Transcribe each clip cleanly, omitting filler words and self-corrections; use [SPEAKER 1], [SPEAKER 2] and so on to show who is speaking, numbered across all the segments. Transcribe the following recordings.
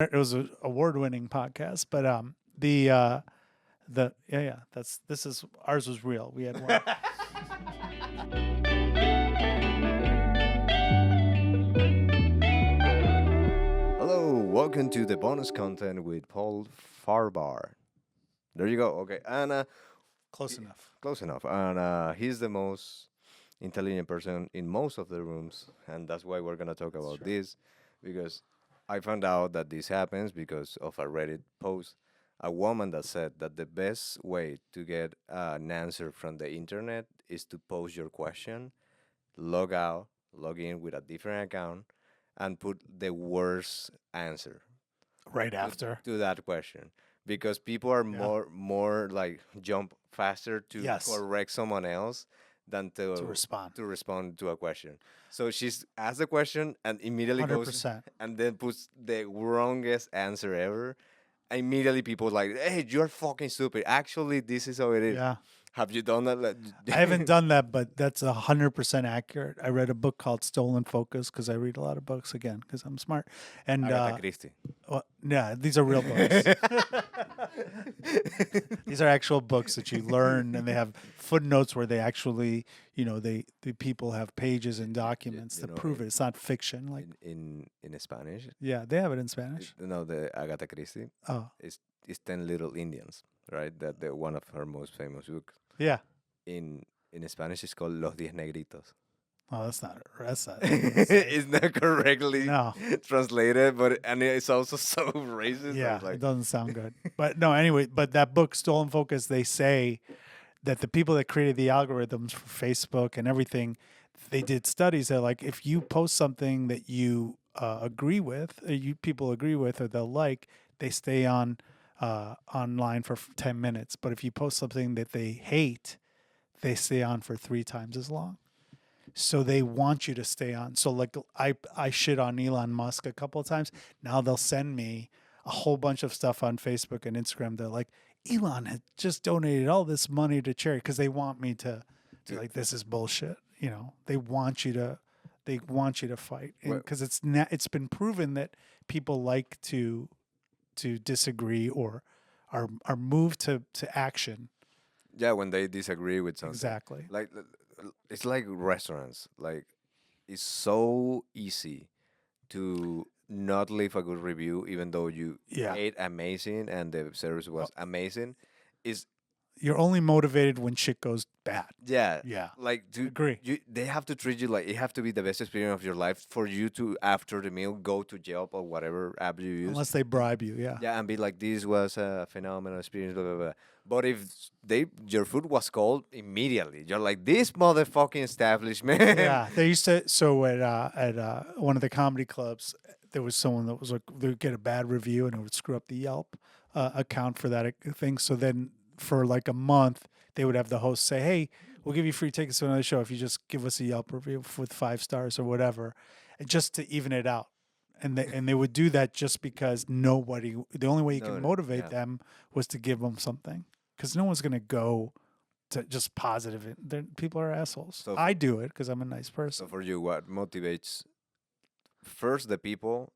[SPEAKER 1] It was an award-winning podcast, but the that's this is ours was real. We had one.
[SPEAKER 2] Hello, welcome to the bonus content with Paul Farbar. There you go. Okay, and
[SPEAKER 1] Close enough.
[SPEAKER 2] close enough. And he's the most intelligent person in most of the rooms, and that's why we're gonna talk about this, because I found out that this happens because of a Reddit post. A woman that said that the best way to get an answer from the internet is to post your question, log out, log in with a different account, and put the worst answer
[SPEAKER 1] Right after.
[SPEAKER 2] to that question, because people are
[SPEAKER 1] Yeah.
[SPEAKER 2] more like jump faster to
[SPEAKER 1] Yes.
[SPEAKER 2] correct someone else than
[SPEAKER 1] To respond.
[SPEAKER 2] to respond to a question. So she's asked the question and immediately goes
[SPEAKER 1] 100%.
[SPEAKER 2] and then puts the wrongest answer ever. Immediately people like, hey, you're fucking stupid. Actually, this is how it is.
[SPEAKER 1] Yeah.
[SPEAKER 2] Have you done that?
[SPEAKER 1] I haven't done that, but that's 100% accurate. I read a book called Stolen Focus because I read a lot of books again because I'm smart. And
[SPEAKER 2] Agatha Christie.
[SPEAKER 1] well, yeah, these are real books. These are actual books that you learn, and they have footnotes where they actually, the people have pages and documents
[SPEAKER 2] you
[SPEAKER 1] that
[SPEAKER 2] know,
[SPEAKER 1] prove it. It's not fiction. Like,
[SPEAKER 2] in Spanish.
[SPEAKER 1] yeah, they have it in Spanish.
[SPEAKER 2] No, the Agatha Christie
[SPEAKER 1] Oh,
[SPEAKER 2] is 10 Little Indians, right? That the one of her most famous books.
[SPEAKER 1] yeah.
[SPEAKER 2] In Spanish, it's called Los Diez Negritos.
[SPEAKER 1] Oh, that's not.
[SPEAKER 2] It's not correctly
[SPEAKER 1] No.
[SPEAKER 2] translated, but and it's also so racist.
[SPEAKER 1] Yeah,
[SPEAKER 2] It's like,
[SPEAKER 1] it doesn't sound good. But no, anyway, but that book, Stolen Focus, they say that the people that created the algorithms for Facebook and everything, they did studies that like if you post something that you agree with, or you people agree with, or they'll like, they stay on online for 10 minutes. But if you post something that they hate, they stay on for 3 times as long. So they want you to stay on. So like I shit on Elon Musk a couple of times. Now they'll send me a whole bunch of stuff on Facebook and Instagram. They're like, Elon had just donated all this money to charity because they want me to be like, this is bullshit. They want you to fight because it's been proven that people like to disagree or are moved to action.
[SPEAKER 2] yeah, when they disagree with something.
[SPEAKER 1] Exactly.
[SPEAKER 2] Like it's like restaurants. Like it's so easy to not leave a good review, even though you
[SPEAKER 1] Yeah.
[SPEAKER 2] ate amazing and the service was amazing. Is
[SPEAKER 1] You're only motivated when shit goes bad.
[SPEAKER 2] yeah,
[SPEAKER 1] Yeah.
[SPEAKER 2] like
[SPEAKER 1] Agree.
[SPEAKER 2] they have to treat you like it have to be the best experience of your life for you to after the meal go to Yelp or whatever app you use.
[SPEAKER 1] Unless they bribe you, yeah.
[SPEAKER 2] Yeah, and be like, this was a phenomenal experience, blah blah blah. But if your food was cold immediately, you're like, this motherfucking establishment.
[SPEAKER 1] Yeah. They used to at one of the comedy clubs, there was someone that was like they would get a bad review and it would screw up the Yelp account for that thing. So then for like a month, they would have the host say, "Hey, we'll give you free tickets to another show if you just give us a Yelp review with 5 stars or whatever," and just to even it out. And they would do that just because the only way you
[SPEAKER 2] No,
[SPEAKER 1] can
[SPEAKER 2] no,
[SPEAKER 1] motivate
[SPEAKER 2] yeah.
[SPEAKER 1] them was to give them something because no one's gonna go to just positive. People are assholes.
[SPEAKER 2] So
[SPEAKER 1] I do it because I'm a nice person.
[SPEAKER 2] So for you, what motivates first the people,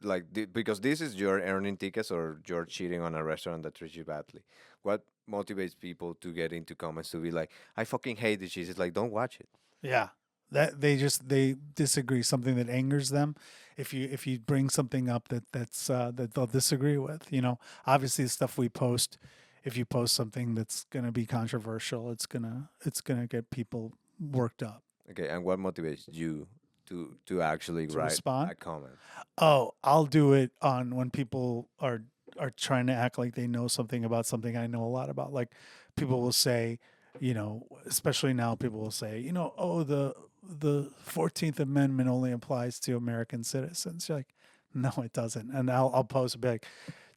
[SPEAKER 2] like because this is your earning tickets or you're cheating on a restaurant that treats you badly. What motivates people to get into comments to be like, I fucking hate this cheese? It's like, don't watch it.
[SPEAKER 1] Yeah. That they disagree, something that angers them. If you bring something up that they'll disagree with, obviously the stuff we post, if you post something that's gonna be controversial, it's gonna get people worked up.
[SPEAKER 2] Okay, and what motivates you to actually
[SPEAKER 1] To
[SPEAKER 2] write
[SPEAKER 1] respond?
[SPEAKER 2] a comment?
[SPEAKER 1] Oh, I'll do it on when people are trying to act like they know something about something I know a lot about. Like people will say, especially now people will say, oh, the 14th Amendment only applies to American citizens. You're like, no, it doesn't. And I'll post a bit like,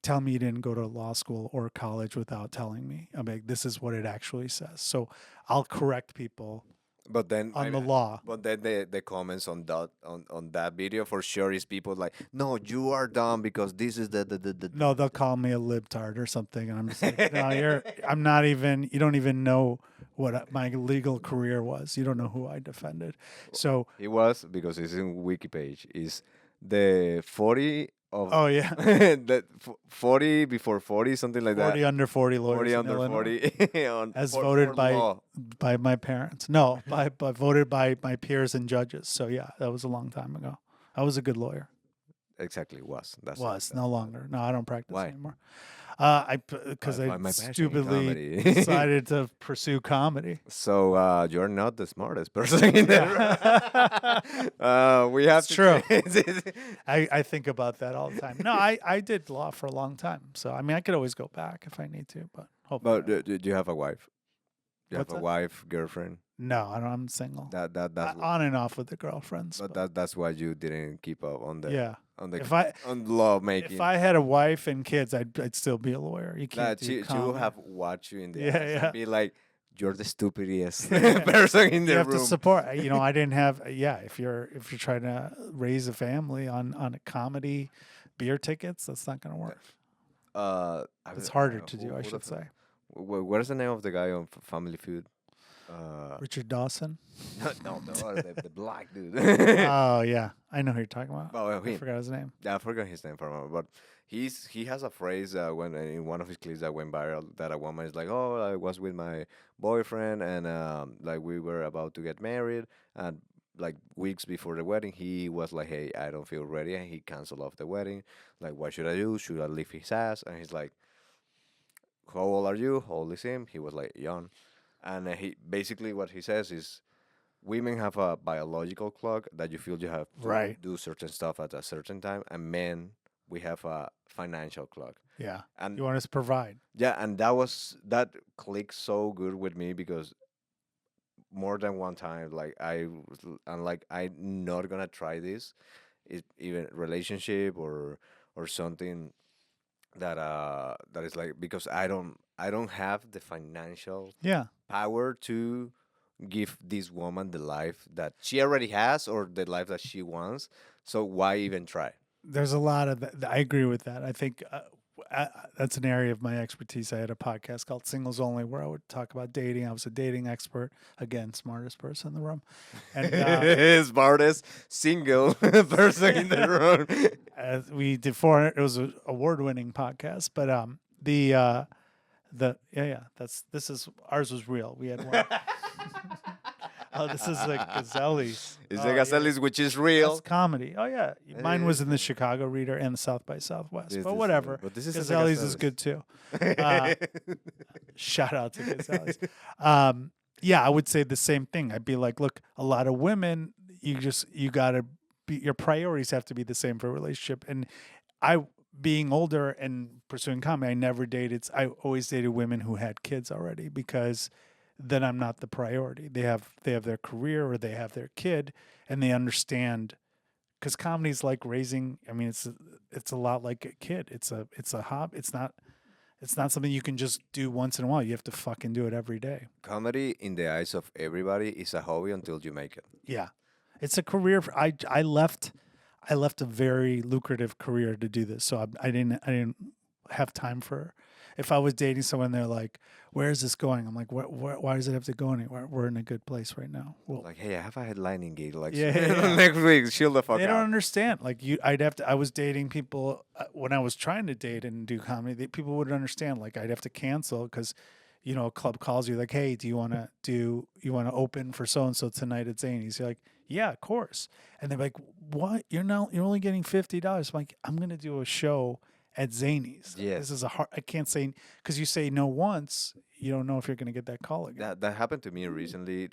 [SPEAKER 1] tell me you didn't go to law school or college without telling me. I'm like, this is what it actually says. So I'll correct people
[SPEAKER 2] But then
[SPEAKER 1] on the law.
[SPEAKER 2] But then the comments on that video for sure is people like, no, you are dumb because this is the
[SPEAKER 1] No, they'll call me a libtard or something, and I'm just like, no, I'm not even. You don't even know what my legal career was. You don't know who I defended. So
[SPEAKER 2] It was because it's in wiki page is the 40 of
[SPEAKER 1] Oh yeah,
[SPEAKER 2] that 40 before 40, something like that.
[SPEAKER 1] 40 under 40
[SPEAKER 2] 40
[SPEAKER 1] lawyers in
[SPEAKER 2] under
[SPEAKER 1] Illinois,
[SPEAKER 2] 40 on
[SPEAKER 1] as
[SPEAKER 2] for
[SPEAKER 1] voted
[SPEAKER 2] law.
[SPEAKER 1] by my parents. No, by voted by my peers and judges. So yeah, that was a long time ago. I was a good lawyer.
[SPEAKER 2] Exactly, was. That's it.
[SPEAKER 1] Was no longer. No, I don't practice
[SPEAKER 2] Why?
[SPEAKER 1] anymore. Because
[SPEAKER 2] I
[SPEAKER 1] I
[SPEAKER 2] find my passion in
[SPEAKER 1] stupidly
[SPEAKER 2] comedy.
[SPEAKER 1] decided to pursue comedy.
[SPEAKER 2] So you're not the smartest person in the
[SPEAKER 1] Yeah.
[SPEAKER 2] room. We have
[SPEAKER 1] It's
[SPEAKER 2] to
[SPEAKER 1] true.
[SPEAKER 2] change it.
[SPEAKER 1] I think about that all the time. No, I did law for a long time. So, I mean, I could always go back if I need to, but hopefully.
[SPEAKER 2] But do you have a wife? You have
[SPEAKER 1] What's
[SPEAKER 2] a
[SPEAKER 1] that?
[SPEAKER 2] wife, girlfriend?
[SPEAKER 1] No, I don't, I'm single.
[SPEAKER 2] That's
[SPEAKER 1] On and off with the girlfriends.
[SPEAKER 2] but
[SPEAKER 1] But
[SPEAKER 2] that's why you didn't keep up on the
[SPEAKER 1] yeah.
[SPEAKER 2] on the
[SPEAKER 1] If I
[SPEAKER 2] on law
[SPEAKER 1] if
[SPEAKER 2] making.
[SPEAKER 1] I had a wife and kids, I'd still be a lawyer. You can't do
[SPEAKER 2] She will
[SPEAKER 1] comedy.
[SPEAKER 2] have watch you in the
[SPEAKER 1] Yeah,
[SPEAKER 2] eyes
[SPEAKER 1] yeah.
[SPEAKER 2] and be like, "You're the stupidest
[SPEAKER 1] Yeah.
[SPEAKER 2] person in
[SPEAKER 1] You
[SPEAKER 2] the
[SPEAKER 1] have to
[SPEAKER 2] room."
[SPEAKER 1] support. I didn't have. Yeah, if you're trying to raise a family on a comedy, beer tickets, that's not going to work. It's harder to do, I should say.
[SPEAKER 2] What is the name of the guy on Family Feud?
[SPEAKER 1] Richard Dawson.
[SPEAKER 2] No, the black dude.
[SPEAKER 1] Oh yeah, I know who you're talking about.
[SPEAKER 2] Oh,
[SPEAKER 1] I
[SPEAKER 2] him.
[SPEAKER 1] forgot his name.
[SPEAKER 2] Yeah, I forgot his name for a moment, but he has a phrase when in one of his clips that went viral that a woman is like, "Oh, I was with my boyfriend and like we were about to get married, and like weeks before the wedding, he was like, hey, I don't feel ready,' and he canceled off the wedding. Like, what should I do? Should I leave his ass?" And he's like, "How old are you? How old is him?" He was like, "Young," and he basically what he says is women have a biological clock that you feel you have to
[SPEAKER 1] Right.
[SPEAKER 2] do certain stuff at a certain time, and men we have a financial clock.
[SPEAKER 1] Yeah.
[SPEAKER 2] And
[SPEAKER 1] You want us to provide.
[SPEAKER 2] yeah, and that clicked so good with me because more than one time, like I'm like I'm not gonna try this, even relationship or something that is like because I don't have the financial
[SPEAKER 1] Yeah.
[SPEAKER 2] power to give this woman the life that she already has or the life that she wants. So why even try?
[SPEAKER 1] There's a lot of that. I agree with that. I think that's an area of my expertise. I had a podcast called Singles Only where I would talk about dating. I was a dating expert. Again, smartest person in the room. And
[SPEAKER 2] Smartest single person in the room.
[SPEAKER 1] we did 400. It was an award-winning podcast, but this is ours was real. We had one. Oh, this is the Gazelli's.
[SPEAKER 2] It's
[SPEAKER 1] Oh,
[SPEAKER 2] the
[SPEAKER 1] yeah.
[SPEAKER 2] Gazelli's, which is
[SPEAKER 1] That's
[SPEAKER 2] real.
[SPEAKER 1] comedy. Oh yeah, mine was in the
[SPEAKER 2] is.
[SPEAKER 1] Chicago Reader and the South by Southwest.
[SPEAKER 2] This-
[SPEAKER 1] But
[SPEAKER 2] this-
[SPEAKER 1] whatever.
[SPEAKER 2] but this is the
[SPEAKER 1] Gazelli's is
[SPEAKER 2] Gazelli's.
[SPEAKER 1] good too. Shout out to Gazelli's. Yeah, I would say the same thing. I'd be like, look, a lot of women, you gotta be your priorities have to be the same for a relationship. And I being older and pursuing comedy, I always dated women who had kids already because then I'm not the priority. They have their career or they have their kid and they understand because comedy's like raising. I mean, it's a lot like a kid. It's a hobby. It's not something you can just do once in a while. You have to fucking do it every day.
[SPEAKER 2] Comedy, in the eyes of everybody, is a hobby until you make it.
[SPEAKER 1] Yeah, it's a career. I left a very lucrative career to do this, so I didn't have time for. If I was dating someone, they're like, "Where is this going?" I'm like, Why does it have to go anywhere? We're in a good place right now." Well,
[SPEAKER 2] Like, hey, I have a headlining gig. Like,
[SPEAKER 1] Yeah, yeah, yeah.
[SPEAKER 2] next week, chill the fuck
[SPEAKER 1] they don't
[SPEAKER 2] out.
[SPEAKER 1] understand. Like I was dating people when I was trying to date and do comedy. People wouldn't understand. Like I'd have to cancel because, a club calls you like, "Hey, you want to open for so and so tonight at Zany's?" You're like, "Yeah, of course." And they're like, "What? You're only getting $50." I'm like, "I'm gonna do a show at Zany's.
[SPEAKER 2] Yes.
[SPEAKER 1] This is I can't say because you say no once, you don't know if you're gonna get that call again."
[SPEAKER 2] That happened to me recently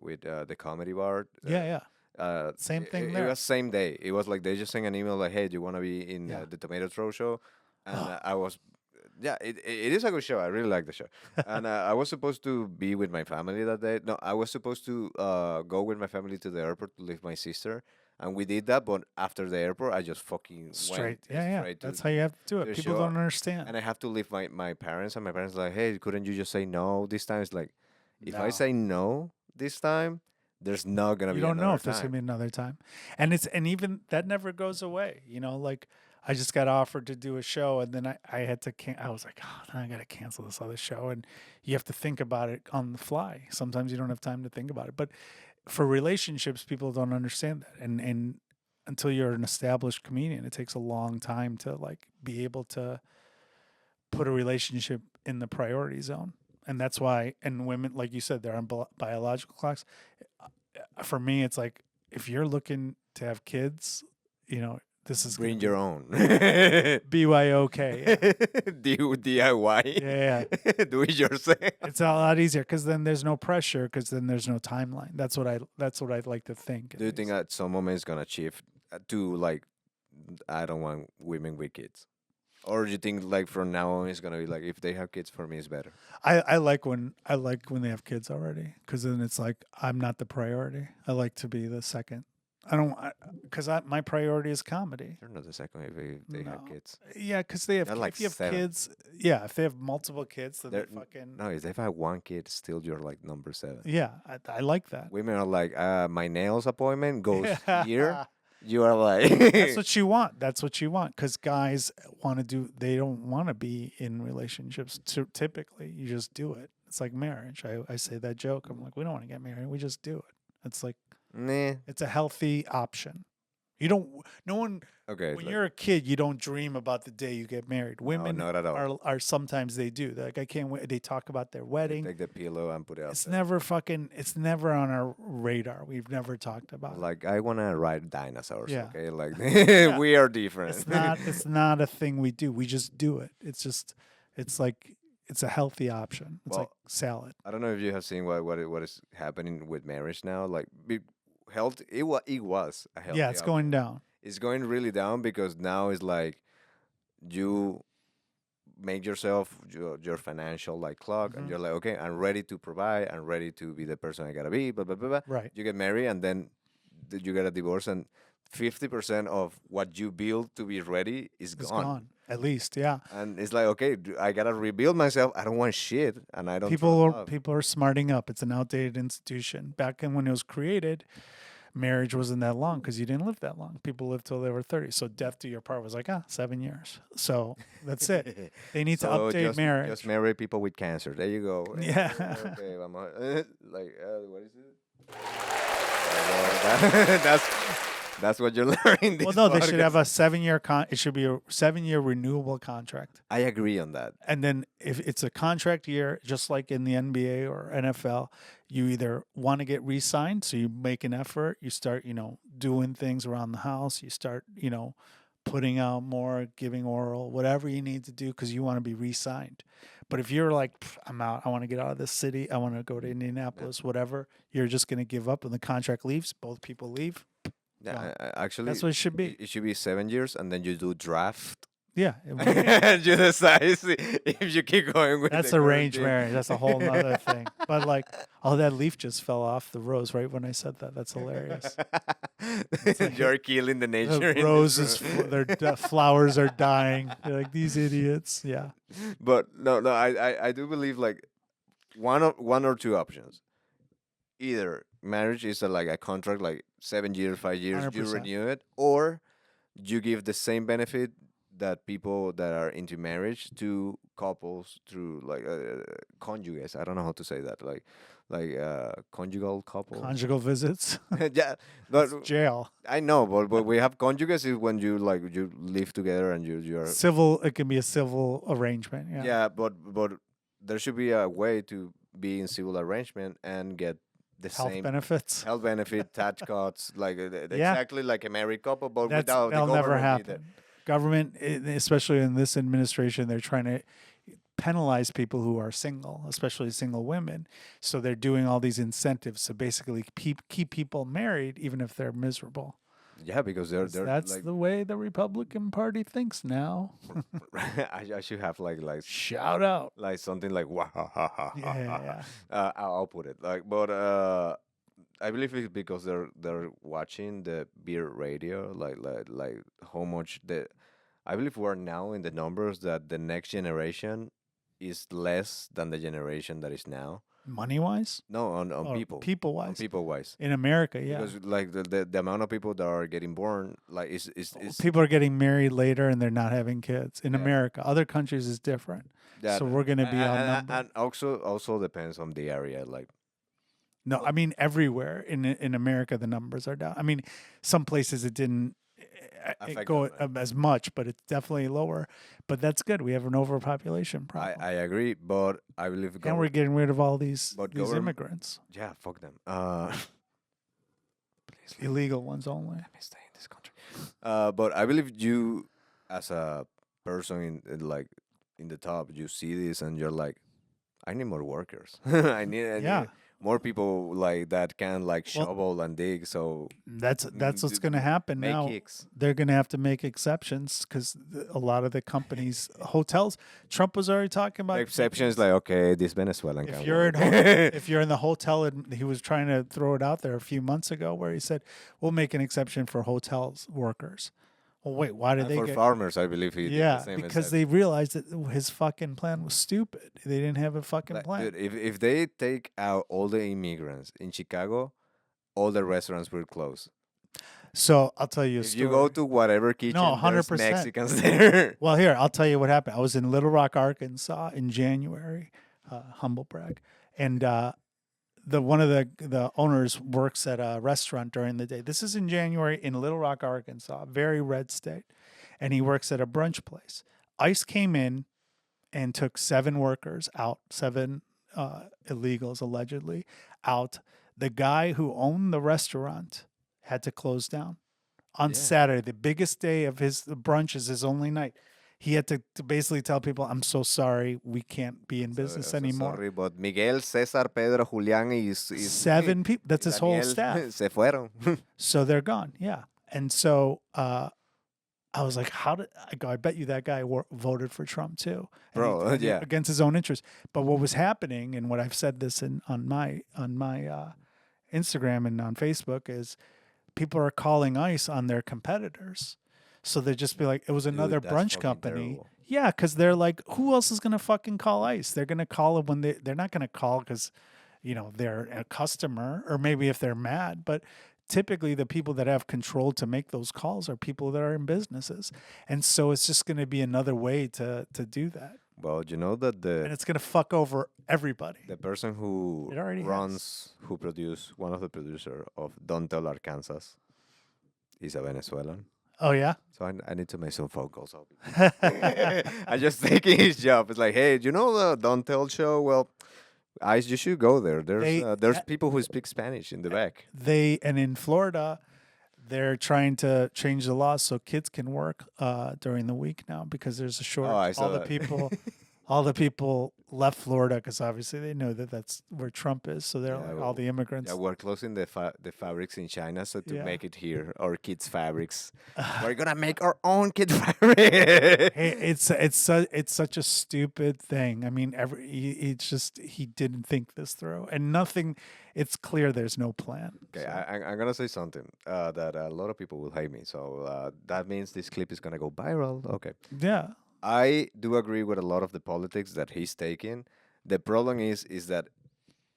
[SPEAKER 2] with the comedy bar.
[SPEAKER 1] Yeah. Same
[SPEAKER 2] It,
[SPEAKER 1] thing
[SPEAKER 2] it
[SPEAKER 1] there.
[SPEAKER 2] was same day. It was like they just sent an email like, "Hey, do you want to be in
[SPEAKER 1] Yeah.
[SPEAKER 2] the Tomato Throw show?" And
[SPEAKER 1] Oh.
[SPEAKER 2] I was, yeah, it is a good show. I really like the show. And I was supposed to be with my family that day. No, I was supposed to go with my family to the airport to leave my sister, and we did that. But after the airport, I just fucking
[SPEAKER 1] Straight.
[SPEAKER 2] went
[SPEAKER 1] Yeah.
[SPEAKER 2] straight to
[SPEAKER 1] That's how you have to do
[SPEAKER 2] the
[SPEAKER 1] it. People
[SPEAKER 2] show,
[SPEAKER 1] don't understand.
[SPEAKER 2] and I have to leave my parents, and my parents are like, "Hey, couldn't you just say no this time?" It's like, if I
[SPEAKER 1] No.
[SPEAKER 2] say no this time, there's not gonna
[SPEAKER 1] You
[SPEAKER 2] be
[SPEAKER 1] don't know
[SPEAKER 2] another
[SPEAKER 1] if there's
[SPEAKER 2] time.
[SPEAKER 1] gonna be another time, and even that never goes away. Like I just got offered to do a show, and then I had to I was like, oh, then I got to cancel this other show, and you have to think about it on the fly. Sometimes you don't have time to think about it, but for relationships, people don't understand that, and until you're an established comedian, it takes a long time to like be able to put a relationship in the priority zone. And that's why, and women, like you said, they're on biological clocks. For me, it's like if you're looking to have kids, you know, this is going
[SPEAKER 2] Bring
[SPEAKER 1] to
[SPEAKER 2] your
[SPEAKER 1] be
[SPEAKER 2] own.
[SPEAKER 1] BYOK. Yeah.
[SPEAKER 2] DIY.
[SPEAKER 1] Yeah, yeah.
[SPEAKER 2] Do it yourself.
[SPEAKER 1] It's a lot easier because then there's no pressure because then there's no timeline. That's what I'd like to think. At
[SPEAKER 2] Do you think
[SPEAKER 1] least.
[SPEAKER 2] at some moment it's gonna shift to like I don't want women with kids, or do you think like from now on it's gonna be like if they have kids for me it's better?
[SPEAKER 1] I like when they have kids already because then it's like I'm not the priority. I like to be the second. I don't because my priority is comedy.
[SPEAKER 2] They're not the second if they have
[SPEAKER 1] No.
[SPEAKER 2] kids.
[SPEAKER 1] Yeah, because they have
[SPEAKER 2] They're like
[SPEAKER 1] if you have
[SPEAKER 2] 7.
[SPEAKER 1] kids. Yeah, if they have multiple kids, then
[SPEAKER 2] They're
[SPEAKER 1] they fucking
[SPEAKER 2] no, if they have one kid, still you're like number 7.
[SPEAKER 1] yeah. I like that.
[SPEAKER 2] Women are like, my nails appointment goes here.
[SPEAKER 1] That's
[SPEAKER 2] You are like,
[SPEAKER 1] what you want. That's what you want. Because guys want to do. They don't want to be in relationships. Typically, you just do it. It's like marriage. I say that joke. I'm like, we don't want to get married. We just do it. It's like
[SPEAKER 2] nah.
[SPEAKER 1] it's a healthy option. You don't. No one.
[SPEAKER 2] Okay,
[SPEAKER 1] When
[SPEAKER 2] like,
[SPEAKER 1] you're a kid, you don't dream about the day you get married.
[SPEAKER 2] no,
[SPEAKER 1] Women
[SPEAKER 2] not at all.
[SPEAKER 1] are sometimes they do. They're like I can't wait. They talk about their
[SPEAKER 2] They
[SPEAKER 1] wedding.
[SPEAKER 2] take the pillow and put it out
[SPEAKER 1] It's
[SPEAKER 2] there.
[SPEAKER 1] never fucking. It's never on our radar. We've never talked about it.
[SPEAKER 2] Like I wanna ride dinosaurs.
[SPEAKER 1] Yeah.
[SPEAKER 2] Okay, like
[SPEAKER 1] Yeah.
[SPEAKER 2] we are different.
[SPEAKER 1] It's not. It's not a thing we do. We just do it. It's just. It's like. It's a healthy option. It's
[SPEAKER 2] Well,
[SPEAKER 1] like salad.
[SPEAKER 2] I don't know if you have seen what is happening with marriage now. Like health, it was a healthy.
[SPEAKER 1] Yeah, it's
[SPEAKER 2] option.
[SPEAKER 1] going down.
[SPEAKER 2] It's going really down because now it's like you make yourself your financial like clock, and
[SPEAKER 1] Mhm.
[SPEAKER 2] you're like, okay, I'm ready to provide. I'm ready to be the person I gotta be. Blah blah blah blah.
[SPEAKER 1] Right.
[SPEAKER 2] You get married, and then you get a divorce, and 50% of what you built to be ready is
[SPEAKER 1] It's
[SPEAKER 2] gone.
[SPEAKER 1] gone. At least, yeah.
[SPEAKER 2] And it's like, okay, I gotta rebuild myself. I don't want shit, and I don't.
[SPEAKER 1] People are smarting up. It's an outdated institution. Back when it was created, marriage wasn't that long because you didn't live that long. People lived till they were 30. So death to your part was like 7 years. So that's it. They need to update
[SPEAKER 2] just,
[SPEAKER 1] marriage.
[SPEAKER 2] Just marry people with cancer. There you go.
[SPEAKER 1] Yeah.
[SPEAKER 2] Okay, like what is it? That's what you learn in this.
[SPEAKER 1] Well, no, they should
[SPEAKER 2] podcast.
[SPEAKER 1] have a 7-year It should be a 7-year renewable contract.
[SPEAKER 2] I agree on that.
[SPEAKER 1] And then if it's a contract year, just like in the NBA or NFL, you either want to get re-signed, so you make an effort, you start, doing things around the house, you start, putting out more, giving oral, whatever you need to do because you want to be re-signed. But if you're like, I'm out, I want to get out of this city, I want to go to Indianapolis, whatever, you're just going to give up when the contract leaves, both people leave.
[SPEAKER 2] Yeah, actually,
[SPEAKER 1] That's what it should be.
[SPEAKER 2] It should be 7 years, and then you do draft.
[SPEAKER 1] Yeah.
[SPEAKER 2] And you decide if you keep going with.
[SPEAKER 1] That's
[SPEAKER 2] the current
[SPEAKER 1] arranged
[SPEAKER 2] team.
[SPEAKER 1] marriage. That's a whole other thing. But like, oh, that leaf just fell off the rose right when I said that. That's hilarious. like-
[SPEAKER 2] You're killing the nature.
[SPEAKER 1] The
[SPEAKER 2] in this
[SPEAKER 1] roses,
[SPEAKER 2] room.
[SPEAKER 1] their flowers are dying. They're like these idiots. Yeah.
[SPEAKER 2] But no, I do believe like one or two options. Either marriage is like a contract, like 7 years, 5 years, you
[SPEAKER 1] 100%.
[SPEAKER 2] renew it, or you give the same benefit that people that are into marriage to couples through like conjugates. I don't know how to say that, like conjugal couple.
[SPEAKER 1] Conjugal visits.
[SPEAKER 2] Yeah, but
[SPEAKER 1] Jail.
[SPEAKER 2] I know, but we have conjugates is when you like you live together and you're
[SPEAKER 1] Civil. It can be a civil arrangement. Yeah.
[SPEAKER 2] yeah, but there should be a way to be in civil arrangement and get the
[SPEAKER 1] Health
[SPEAKER 2] same
[SPEAKER 1] benefits.
[SPEAKER 2] health benefit, tax cuts, like
[SPEAKER 1] Yeah.
[SPEAKER 2] exactly like a married couple, but
[SPEAKER 1] That's
[SPEAKER 2] without the
[SPEAKER 1] that'll never
[SPEAKER 2] government either.
[SPEAKER 1] happen. Government, especially in this administration, they're trying to penalize people who are single, especially single women. So they're doing all these incentives to basically keep people married, even if they're miserable.
[SPEAKER 2] Yeah, because they're
[SPEAKER 1] That's
[SPEAKER 2] like
[SPEAKER 1] the way the Republican Party thinks now.
[SPEAKER 2] I should have
[SPEAKER 1] Shout out.
[SPEAKER 2] like something like wah ha ha ha ha,
[SPEAKER 1] Yeah,
[SPEAKER 2] ha.
[SPEAKER 1] yeah.
[SPEAKER 2] I'll put it like, but I believe it's because they're watching the beer radio, like how much the. I believe we're now in the numbers that the next generation is less than the generation that is now.
[SPEAKER 1] Money wise?
[SPEAKER 2] No, on people,
[SPEAKER 1] People
[SPEAKER 2] on
[SPEAKER 1] wise.
[SPEAKER 2] people wise.
[SPEAKER 1] In America, yeah.
[SPEAKER 2] Because like the amount of people that are getting born like is
[SPEAKER 1] People are getting married later and they're not having kids. In
[SPEAKER 2] Yeah.
[SPEAKER 1] America, other countries is different.
[SPEAKER 2] that,
[SPEAKER 1] So we're going to be
[SPEAKER 2] and,
[SPEAKER 1] outnumbered.
[SPEAKER 2] and also depends on the area. Like
[SPEAKER 1] No, I mean everywhere in America the numbers are down. I mean, some places it didn't it
[SPEAKER 2] Affect
[SPEAKER 1] go
[SPEAKER 2] them.
[SPEAKER 1] as much, but it's definitely lower. But that's good. We have an overpopulation
[SPEAKER 2] I
[SPEAKER 1] problem,
[SPEAKER 2] agree, but I believe
[SPEAKER 1] and we're getting rid of all
[SPEAKER 2] but
[SPEAKER 1] these
[SPEAKER 2] government,
[SPEAKER 1] immigrants,
[SPEAKER 2] yeah, fuck them. Please
[SPEAKER 1] illegal ones only.
[SPEAKER 2] let me stay in this country. But I believe you, as a person like in the top, you see this and you're like, I need more workers. I
[SPEAKER 1] Yeah.
[SPEAKER 2] need more people like that can like
[SPEAKER 1] Well,
[SPEAKER 2] shovel and dig. So
[SPEAKER 1] that's what's going to happen
[SPEAKER 2] make
[SPEAKER 1] now.
[SPEAKER 2] kicks.
[SPEAKER 1] They're going to have to make exceptions because a lot of the companies, hotels. Trump was already talking
[SPEAKER 2] The
[SPEAKER 1] about
[SPEAKER 2] exception is like, okay, this Venezuelan
[SPEAKER 1] if
[SPEAKER 2] can
[SPEAKER 1] you're
[SPEAKER 2] work.
[SPEAKER 1] if you're in the hotel, and he was trying to throw it out there a few months ago, where he said we'll make an exception for hotels workers. Well, wait, why did
[SPEAKER 2] And
[SPEAKER 1] they
[SPEAKER 2] for
[SPEAKER 1] get?
[SPEAKER 2] farmers, I believe he did the
[SPEAKER 1] Yeah,
[SPEAKER 2] same
[SPEAKER 1] because
[SPEAKER 2] exception.
[SPEAKER 1] they realized that his fucking plan was stupid. They didn't have a fucking
[SPEAKER 2] Like,
[SPEAKER 1] plan.
[SPEAKER 2] dude, if they take out all the immigrants in Chicago, all the restaurants will close.
[SPEAKER 1] So I'll tell you a
[SPEAKER 2] If you go
[SPEAKER 1] story.
[SPEAKER 2] to whatever
[SPEAKER 1] No,
[SPEAKER 2] kitchen, there's
[SPEAKER 1] 100%.
[SPEAKER 2] Mexicans there.
[SPEAKER 1] Well, here I'll tell you what happened. I was in Little Rock, Arkansas, in January. Humble brag, and the one of the owners works at a restaurant during the day. This is in January in Little Rock, Arkansas, very red state, and he works at a brunch place. ICE came in and took 7 workers out, 7 illegals allegedly out. The guy who owned the restaurant had to close down on
[SPEAKER 2] Yeah.
[SPEAKER 1] Saturday, the biggest day of his brunch is his only night. He had to basically tell people, "I'm so sorry, we can't be in business
[SPEAKER 2] So
[SPEAKER 1] anymore."
[SPEAKER 2] sorry, but Miguel, César, Pedro, Julián y
[SPEAKER 1] 7 people. That's
[SPEAKER 2] y
[SPEAKER 1] his whole
[SPEAKER 2] Daniel
[SPEAKER 1] staff.
[SPEAKER 2] se fueron.
[SPEAKER 1] So they're gone. Yeah. And so I was like, how did I go? I bet you that guy voted for Trump too,
[SPEAKER 2] Bro, yeah.
[SPEAKER 1] against his own interests. But what was happening, and what I've said this on my Instagram and on Facebook, is people are calling ICE on their competitors. So they just be like, it was another
[SPEAKER 2] Dude, that's
[SPEAKER 1] brunch
[SPEAKER 2] fucking
[SPEAKER 1] company.
[SPEAKER 2] terrible.
[SPEAKER 1] Yeah, because they're like, who else is gonna fucking call ICE? They're gonna call it when they're not gonna call because, they're a customer, or maybe if they're mad. But typically the people that have control to make those calls are people that are in businesses. And so it's just gonna be another way to do that.
[SPEAKER 2] Well, you know that
[SPEAKER 1] And it's gonna fuck over everybody.
[SPEAKER 2] the person who
[SPEAKER 1] It already
[SPEAKER 2] who produced one of the producer of Don't Tell Arkansas is a Venezuelan.
[SPEAKER 1] Oh yeah?
[SPEAKER 2] So I need to make some phone calls. I just taking his job. It's like, hey, you know the Don't Tell show? Well, Ice, you should go there. There's people who speak Spanish in the back.
[SPEAKER 1] And in Florida, they're trying to change the law so kids can work during the week now because there's a shortage.
[SPEAKER 2] I saw
[SPEAKER 1] all the
[SPEAKER 2] that.
[SPEAKER 1] people, all the people left Florida because obviously they know that that's where Trump is. So they're
[SPEAKER 2] Yeah,
[SPEAKER 1] like all the immigrants.
[SPEAKER 2] Yeah, we're closing the fabrics in China, so to
[SPEAKER 1] Yeah.
[SPEAKER 2] make it here, our kids' fabrics, we're gonna make our own kid fabric.
[SPEAKER 1] Hey, it's such a stupid thing. I mean, it's just he didn't think this through, and nothing. It's clear there's no plan.
[SPEAKER 2] Okay,
[SPEAKER 1] So,
[SPEAKER 2] I'm gonna say something that a lot of people will hate me. So that means this clip is gonna go viral. Okay,
[SPEAKER 1] yeah,
[SPEAKER 2] I do agree with a lot of the politics that he's taking. The problem is that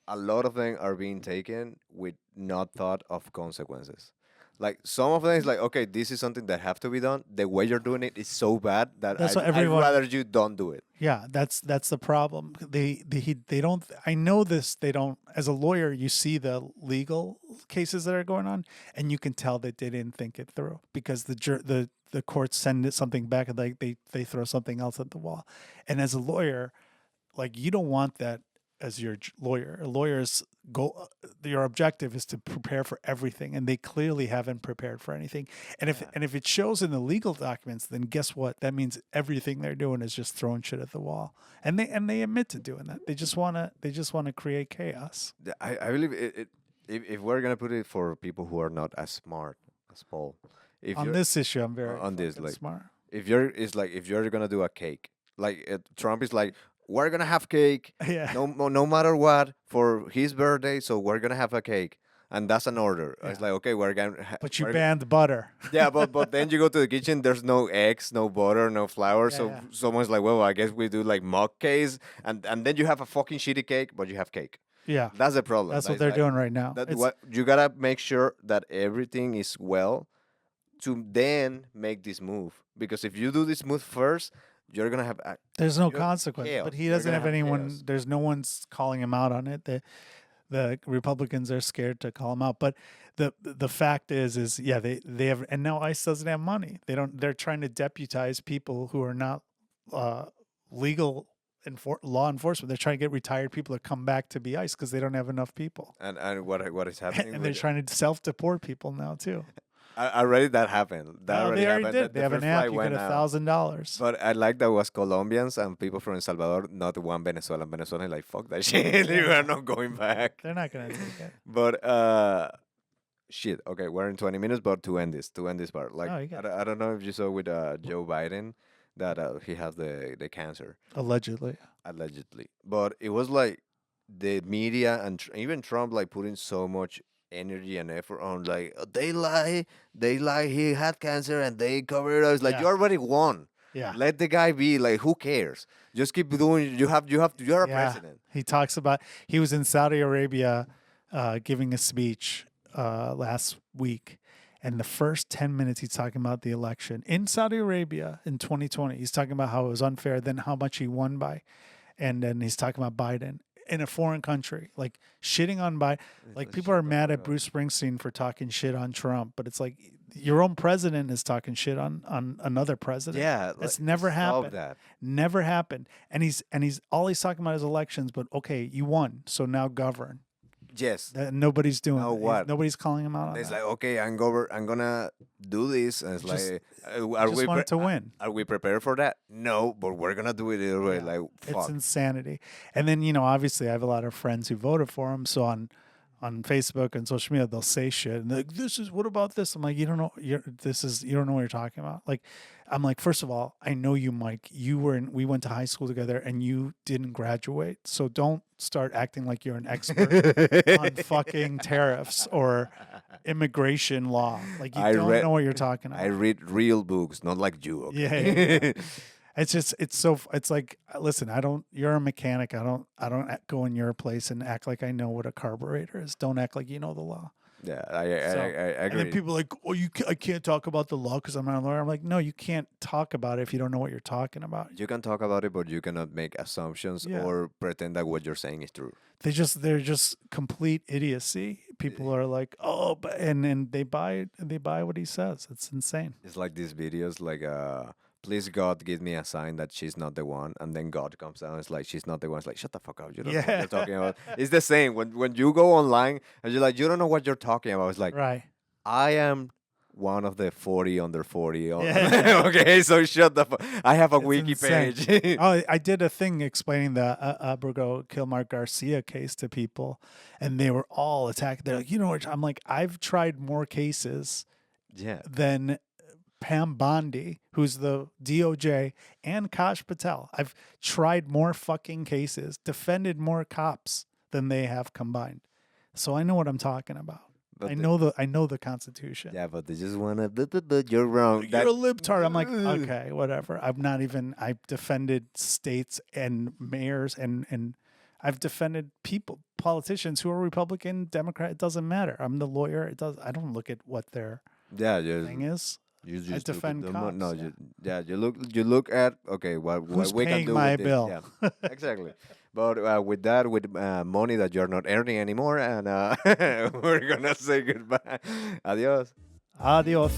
[SPEAKER 2] a lot of them are being taken with not thought of consequences. Like some of them is like, okay, this is something that have to be done. The way you're doing it is so bad that
[SPEAKER 1] that's what
[SPEAKER 2] I'd
[SPEAKER 1] everyone.
[SPEAKER 2] rather you don't do it.
[SPEAKER 1] Yeah, that's the problem. They don't. I know this. They don't. As a lawyer, you see the legal cases that are going on, and you can tell that they didn't think it through because the courts send it something back and like they throw something else at the wall. And as a lawyer, like you don't want that as your lawyer. A lawyer's goal, your objective is to prepare for everything, and they clearly haven't prepared for anything. And if it shows in the legal documents, then guess what? That means everything they're doing is just throwing shit at the wall, and they admit to doing that. They just wanna create chaos.
[SPEAKER 2] I believe if we're gonna put it for people who are not as smart as Paul, if
[SPEAKER 1] On
[SPEAKER 2] you're
[SPEAKER 1] this issue, I'm very
[SPEAKER 2] on this,
[SPEAKER 1] fucking
[SPEAKER 2] like
[SPEAKER 1] smart.
[SPEAKER 2] if you're gonna do a cake, like Trump is like, we're gonna have cake,
[SPEAKER 1] Yeah.
[SPEAKER 2] no matter what for his birthday, so we're gonna have a cake, and that's an order. It's
[SPEAKER 1] Yeah.
[SPEAKER 2] like, okay, we're gonna.
[SPEAKER 1] But you
[SPEAKER 2] we're
[SPEAKER 1] banned butter.
[SPEAKER 2] Yeah, but then you go to the kitchen. There's no eggs, no butter, no flour.
[SPEAKER 1] Yeah,
[SPEAKER 2] So
[SPEAKER 1] yeah.
[SPEAKER 2] someone's like, well, I guess we do like mug cakes, and then you have a fucking shitty cake, but you have cake.
[SPEAKER 1] Yeah.
[SPEAKER 2] That's the problem.
[SPEAKER 1] That's what
[SPEAKER 2] It's
[SPEAKER 1] they're
[SPEAKER 2] like,
[SPEAKER 1] doing right now.
[SPEAKER 2] That
[SPEAKER 1] It's-
[SPEAKER 2] what you gotta make sure that everything is well to then make this move. Because if you do this move first, you're gonna have
[SPEAKER 1] There's no
[SPEAKER 2] you're
[SPEAKER 1] consequence,
[SPEAKER 2] chaos.
[SPEAKER 1] but he
[SPEAKER 2] You're
[SPEAKER 1] doesn't
[SPEAKER 2] gonna
[SPEAKER 1] have
[SPEAKER 2] have
[SPEAKER 1] anyone.
[SPEAKER 2] chaos.
[SPEAKER 1] There's no one's calling him out on it. the Republicans are scared to call him out. But the fact is yeah, they have, and now ICE doesn't have money. They don't. They're trying to deputize people who are not uh, legal law enforcement. They're trying to get retired people to come back to be ICE because they don't have enough people.
[SPEAKER 2] And what is happening
[SPEAKER 1] And they're
[SPEAKER 2] with
[SPEAKER 1] trying to self deport people now too.
[SPEAKER 2] already that happened. That
[SPEAKER 1] No,
[SPEAKER 2] already
[SPEAKER 1] they already
[SPEAKER 2] happened.
[SPEAKER 1] did. They
[SPEAKER 2] The
[SPEAKER 1] have an
[SPEAKER 2] first
[SPEAKER 1] app.
[SPEAKER 2] flight
[SPEAKER 1] You get
[SPEAKER 2] went out.
[SPEAKER 1] $1,000.
[SPEAKER 2] But I like that was Colombians and people from El Salvador, not one Venezuelan. Venezuelan like fuck that shit. We are not going back.
[SPEAKER 1] They're not gonna take it.
[SPEAKER 2] But shit. Okay, we're in 20 minutes, but to end this part, like
[SPEAKER 1] Oh, you got
[SPEAKER 2] I don't know if you saw with Joe Biden that he has the cancer
[SPEAKER 1] Allegedly.
[SPEAKER 2] allegedly, but it was like the media and even Trump like putting so much energy and effort on like they lie he had cancer and they covered it up. It's like
[SPEAKER 1] Yeah.
[SPEAKER 2] you already won.
[SPEAKER 1] Yeah.
[SPEAKER 2] Let the guy be. Like who cares? Just keep doing. You're a
[SPEAKER 1] Yeah.
[SPEAKER 2] president.
[SPEAKER 1] He talks about he was in Saudi Arabia giving a speech last week. And the first 10 minutes, he's talking about the election in Saudi Arabia in 2020. He's talking about how it was unfair, then how much he won by. And then he's talking about Biden in a foreign country, like shitting on Biden. Like people are mad at Bruce Springsteen for talking shit on Trump, but it's like your own president is talking shit on another president.
[SPEAKER 2] Yeah,
[SPEAKER 1] That's
[SPEAKER 2] like,
[SPEAKER 1] never
[SPEAKER 2] stop
[SPEAKER 1] happened.
[SPEAKER 2] that.
[SPEAKER 1] Never happened. And he's all he's talking about is elections. But okay, you won, so now govern.
[SPEAKER 2] Yes.
[SPEAKER 1] Nobody's doing.
[SPEAKER 2] Now
[SPEAKER 1] that.
[SPEAKER 2] what?
[SPEAKER 1] Nobody's calling him out on
[SPEAKER 2] It's
[SPEAKER 1] that.
[SPEAKER 2] like okay, I'm gonna do this, and it's
[SPEAKER 1] Just-
[SPEAKER 2] like,
[SPEAKER 1] I just wanted to win.
[SPEAKER 2] Are we prepared for that? No, but we're gonna do it either way.
[SPEAKER 1] Yeah.
[SPEAKER 2] Like
[SPEAKER 1] It's
[SPEAKER 2] fuck.
[SPEAKER 1] insanity. And then obviously, I have a lot of friends who voted for him. So on Facebook and social media, they'll say shit and they're like, "This is what about this?" I'm like, "You don't know. You don't know what you're talking about." Like, I'm like, first of all, I know you, Mike. We went to high school together, and you didn't graduate. So don't start acting like you're an expert on fucking tariffs or immigration law. Like you don't know what you're talking about.
[SPEAKER 2] I read real books, not like you. Okay?
[SPEAKER 1] Yeah. It's just it's like listen, you're a mechanic. I don't go in your place and act like I know what a carburetor is. Don't act like you know the law.
[SPEAKER 2] Yeah,
[SPEAKER 1] So-
[SPEAKER 2] I
[SPEAKER 1] And
[SPEAKER 2] agree.
[SPEAKER 1] then people are like, "Oh, I can't talk about the law because I'm not a lawyer." I'm like, "No, you can't talk about it if you don't know what you're talking about."
[SPEAKER 2] You can talk about it, but you cannot make assumptions
[SPEAKER 1] Yeah.
[SPEAKER 2] or pretend that what you're saying is true.
[SPEAKER 1] They're just complete idiocy. People are like, "Oh," but and they buy what he says. It's insane.
[SPEAKER 2] It's like these videos, like please God, give me a sign that she's not the one, and then God comes down. It's like she's not the one. It's like shut the fuck up. You don't know what
[SPEAKER 1] Yeah.
[SPEAKER 2] you're talking about. It's the same when you go online and you're like you don't know what you're talking about. It's like
[SPEAKER 1] Right.
[SPEAKER 2] I am one of the 40 under 40.
[SPEAKER 1] Yeah.
[SPEAKER 2] Okay, so shut the fuck. I have a
[SPEAKER 1] It's
[SPEAKER 2] wiki
[SPEAKER 1] insane.
[SPEAKER 2] page.
[SPEAKER 1] Oh, I did a thing explaining the Abrego Kilmar Garcia case to people, and they were all attacked. They're like, I'm like, I've tried more cases
[SPEAKER 2] Yeah.
[SPEAKER 1] than Pam Bondi, who's the DOJ, and Kash Patel. I've tried more fucking cases, defended more cops than they have combined. So I know what I'm talking about.
[SPEAKER 2] But
[SPEAKER 1] I know the Constitution.
[SPEAKER 2] Yeah, but they just wanna. You're wrong.
[SPEAKER 1] You're a libtard. I'm like, okay, whatever. I've defended states and mayors and I've defended politicians who are Republican, Democrat. It doesn't matter. I'm the lawyer. I don't look at what their
[SPEAKER 2] Yeah,
[SPEAKER 1] thing is.
[SPEAKER 2] you just
[SPEAKER 1] I
[SPEAKER 2] look at
[SPEAKER 1] defend
[SPEAKER 2] the
[SPEAKER 1] cops.
[SPEAKER 2] no, you look at okay what
[SPEAKER 1] Who's
[SPEAKER 2] we can
[SPEAKER 1] paying
[SPEAKER 2] do
[SPEAKER 1] my
[SPEAKER 2] with this.
[SPEAKER 1] bill?
[SPEAKER 2] Yeah, exactly. But with money that you're not earning anymore, and we're gonna say goodbye. Adios.
[SPEAKER 1] Adios.